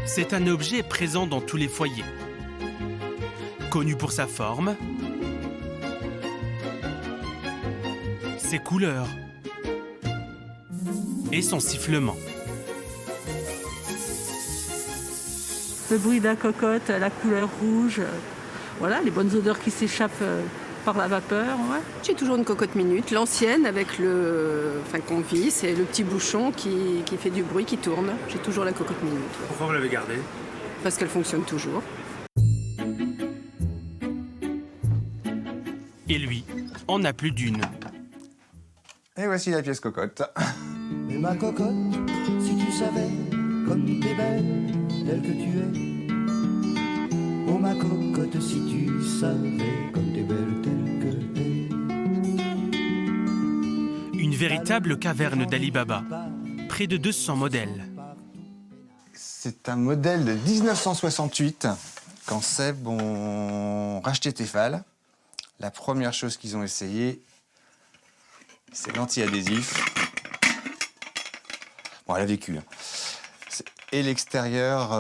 C'est un objet présent dans tous les foyers. Connu pour sa forme, ses couleurs et son sifflement. Le bruit de la cocotte, la couleur rouge, voilà, les bonnes odeurs qui s'échappent par la vapeur. Ouais. J'ai toujours une cocotte minute, l'ancienne avec qu'on visse et le petit bouchon qui fait du bruit, qui tourne. J'ai toujours la cocotte minute. Ouais. Pourquoi vous l'avez gardée? Parce qu'elle fonctionne toujours. Et lui en a plus d'une. Et voici la pièce cocotte. Mais ma cocotte, si tu savais comme t'es belle, telle que tu es. Oh ma cocotte, si tu savais comme t'es belle, telle que t'es. Une véritable caverne d'Ali Baba. Près de 200 modèles. C'est un modèle de 1968, quand Seb ont racheté Tefal. La première chose qu'ils ont essayé, c'est l'anti-adhésif. Bon, elle a vécu. Hein. Et l'extérieur,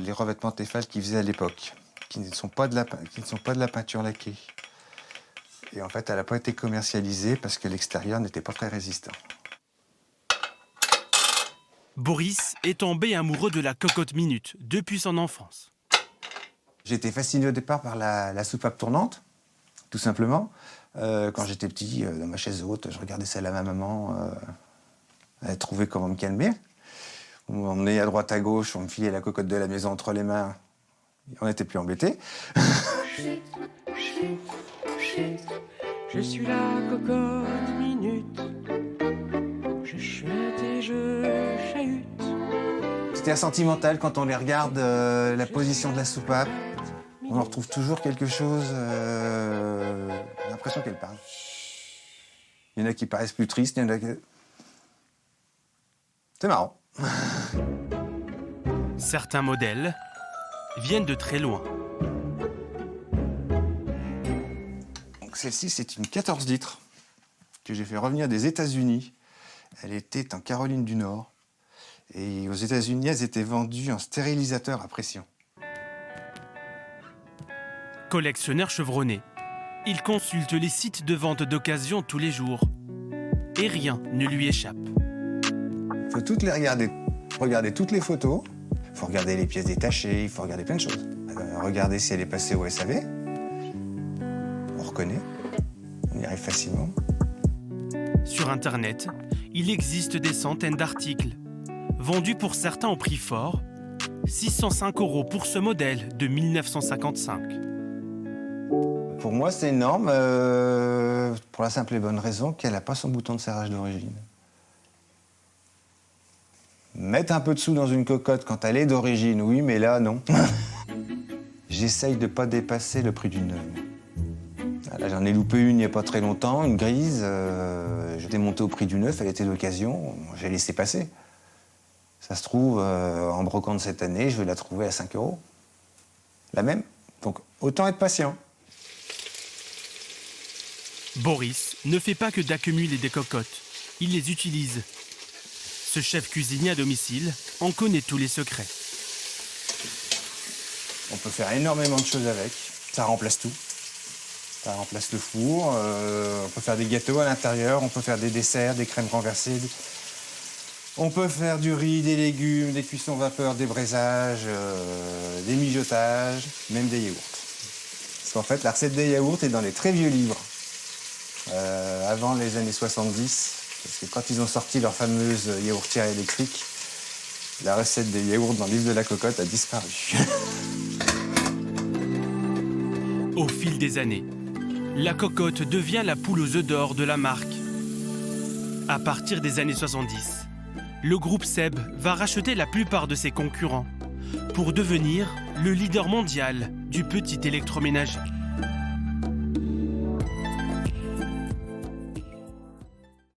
les revêtements Tefal qu'ils faisaient à l'époque, qui ne sont pas de la peinture laquée. Et en fait, elle n'a pas été commercialisée parce que l'extérieur n'était pas très résistant. Boris est tombé amoureux de la cocotte minute depuis son enfance. J'étais fasciné au départ par la soupape tournante, tout simplement. Quand j'étais petit, dans ma chaise haute, je regardais celle à ma maman. Elle trouvait comment me calmer. On m'emmenait à droite à gauche, on me filait la cocotte de la maison entre les mains. On n'était plus embêtés. Je suis la cocotte minute. Je chute et je chahute. C'était sentimental quand on les regarde, la position de la soupape. On en retrouve toujours quelque chose. J'ai l'impression qu'elle parle. Il y en a qui paraissent plus tristes, il y en a qui... C'est marrant. Certains modèles viennent de très loin. Donc celle-ci, c'est une 14 litres que j'ai fait revenir des États-Unis. Elle était en Caroline du Nord. Et aux États-Unis, elles étaient vendues en stérilisateur à pression. Collectionneur chevronné, il consulte les sites de vente d'occasion tous les jours. Et rien ne lui échappe. Il faut toutes les regarder. Regarder toutes les photos. Il faut regarder les pièces détachées. Il faut regarder plein de choses. Regarder si elle est passée au SAV. On reconnaît. On y arrive facilement. Sur Internet, il existe des centaines d'articles, vendus pour certains au prix fort, 605 € pour ce modèle de 1955. Pour moi, c'est énorme, pour la simple et bonne raison qu'elle n'a pas son bouton de serrage d'origine. Mettre un peu de sous dans une cocotte quand elle est d'origine, oui, mais là, non. J'essaye de ne pas dépasser le prix d'une neuve. Là, j'en ai loupé une il n'y a pas très longtemps, une grise. J'étais monté au prix du neuf, elle était d'occasion, j'ai laissé passer. Ça se trouve, en brocante cette année, je vais la trouver à 5 €. La même. Donc, autant être patient. Boris ne fait pas que d'accumuler des cocottes, il les utilise. Ce chef cuisinier à domicile en connaît tous les secrets. On peut faire énormément de choses avec, ça remplace tout. Ça remplace le four, on peut faire des gâteaux à l'intérieur, on peut faire des desserts, des crèmes renversées. On peut faire du riz, des légumes, des cuissons vapeur, des braisages, des mijotages, même des yaourts. Parce qu'en fait, la recette des yaourts est dans les très vieux livres. Avant les années 70, parce que quand ils ont sorti leur fameuse yaourtière électrique, la recette des yaourts dans le livre de la cocotte a disparu. Au fil des années, la cocotte devient la poule aux œufs d'or de la marque. À partir des années 70, le groupe Seb va racheter la plupart de ses concurrents pour devenir le leader mondial du petit électroménager.